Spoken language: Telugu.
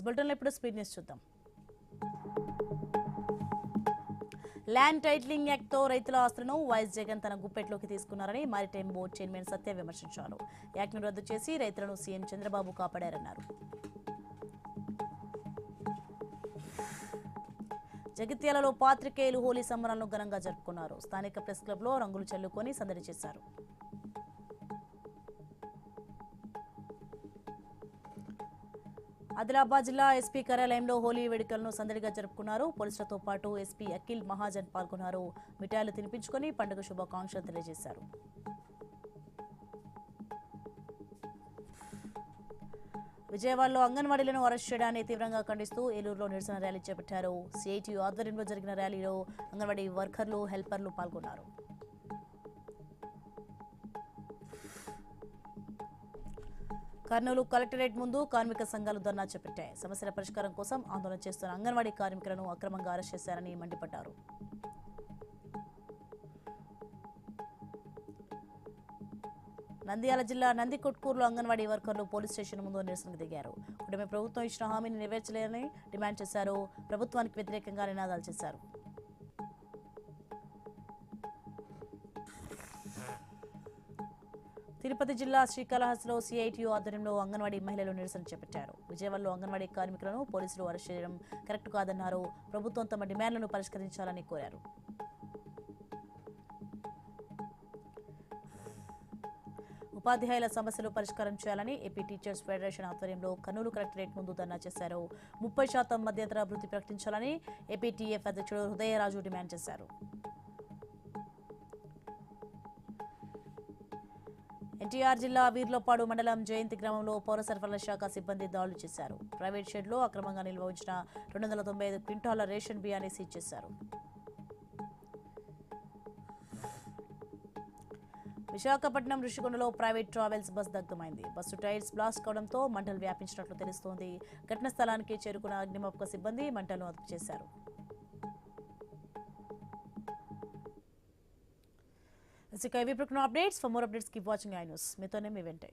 బులెటిన్లో ఇప్పుడు స్పీడ్ న్యూస్ చూద్దాం. ల్యాండ్ టైటిలింగ్ యాక్ట్తో రైతుల ఆస్తులను వైఎస్ జగన్ తన గుప్పెట్లోకి తీసుకున్నారని మారిటైమ్ బోర్డు చైర్మన్ సత్య విమర్శించారు. యాక్ట్ను రద్దు చేసి రైతులను సీఎం చంద్రబాబు కాపాడారన్నారు. జగిత్యాలలో పాత్రికేయులు హోలీ సంబరాలను ఘనంగా జరుపుకున్నారు. స్థానిక ప్రెస్ క్లబ్లో రంగులు చల్లుకొని సందడి చేశారు. ఆదిలాబాద్ జిల్లా ఎస్పీ కార్యాలయంలో హోలీ వేడుకలను సందడిగా జరుపుకున్నారు. పోలీసులతో పాటు ఎస్పీ అఖిల్ మహాజన్ పాల్గొన్నారు. మిఠాయిలు తినిపించుకొని పండుగ శుభాకాంక్షలు తెలియజేశారు. విజయవాడలో అంగన్వాడీలను అరెస్ట్ చేయడాన్ని తీవ్రంగా ఖండిస్తూ ఏలూరులో నిరసన ర్యాలీ చేపట్టారు. సిఐటియు ఆధ్వర్యంలో జరిగిన ర్యాలీలో అంగన్వాడీ వర్కర్లు, హెల్పర్లు పాల్గొన్నారు. కర్నూలు కలెక్టరేట్ ముందు కార్మిక సంఘాలు ధర్నా చేపట్టాయి. సమస్యల పరిష్కారం కోసం ఆందోళన చేస్తున్న అంగన్వాడీ కార్మికులను అక్రమంగా అరెస్ట్ చేశారని మండిపడ్డారు. నంద్యాల జిల్లా నందికొట్కూరులో అంగన్వాడీ వర్కర్లు పోలీస్ స్టేషన్ ముందు నిరసనకు దిగారు. కూటమి ప్రభుత్వం ఇచ్చిన హామీని నెరవేర్చలేరని డిమాండ్ చేశారు. ప్రభుత్వానికి వ్యతిరేకంగా నినాదాలు చేశారు. తిరుపతి జిల్లా శ్రీకాళహస్తిలో సిఐటియు ఆధ్వర్యంలో అంగన్వాడీ మహిళలు నిరసన చేపట్టారు. విజయవాడలో అంగన్వాడీ కార్మికులను పోలీసులు అరెస్ట్ చేయడం కరెక్ట్ కాదన్నారు. ప్రభుత్వం తమ డిమాండ్లను పరిష్కరించాలని కోరారు. ఉపాధ్యాయుల సమస్యలు పరిష్కారం చేయాలని ఏపీ టీచర్స్ ఫెడరేషన్ ఆధ్వర్యంలో కర్నూలు కలెక్టరేట్ ముందు ధర్నా చేశారు. 30% మధ్యంతర అభివృద్ధి ప్రకటించాలని ఏపీటీఎఫ్ అధ్యక్షుడు హృదయరాజు డిమాండ్ చేశారు. ఎన్టీఆర్ జిల్లా వీర్లపాడు మండలం జయంతి గ్రామంలో పౌర సరఫరాల శాఖ సిబ్బంది దాడులు చేశారు. ప్రైవేట్ షెడ్లో అక్రమంగా నిల్వ ఉంచిన 295 క్వింటాల రేషన్ బియ్యాన్ని సీజ్ చేశారు. విశాఖపట్నం ఋషికొండలో ప్రైవేట్ ట్రావెల్స్ బస్ దగ్ధమైంది. బస్సు టైర్స్ బ్లాస్ట్ కావడంతో మంటలు వ్యాపించినట్లు తెలుస్తోంది. ఘటనా స్థలానికి చేరుకున్న అగ్నిమాపక సిబ్బంది మంటలను అదుపు చేశారు. This is KV Updates. For more updates, keep watching iNews. మీతోనే మీ వెంటే.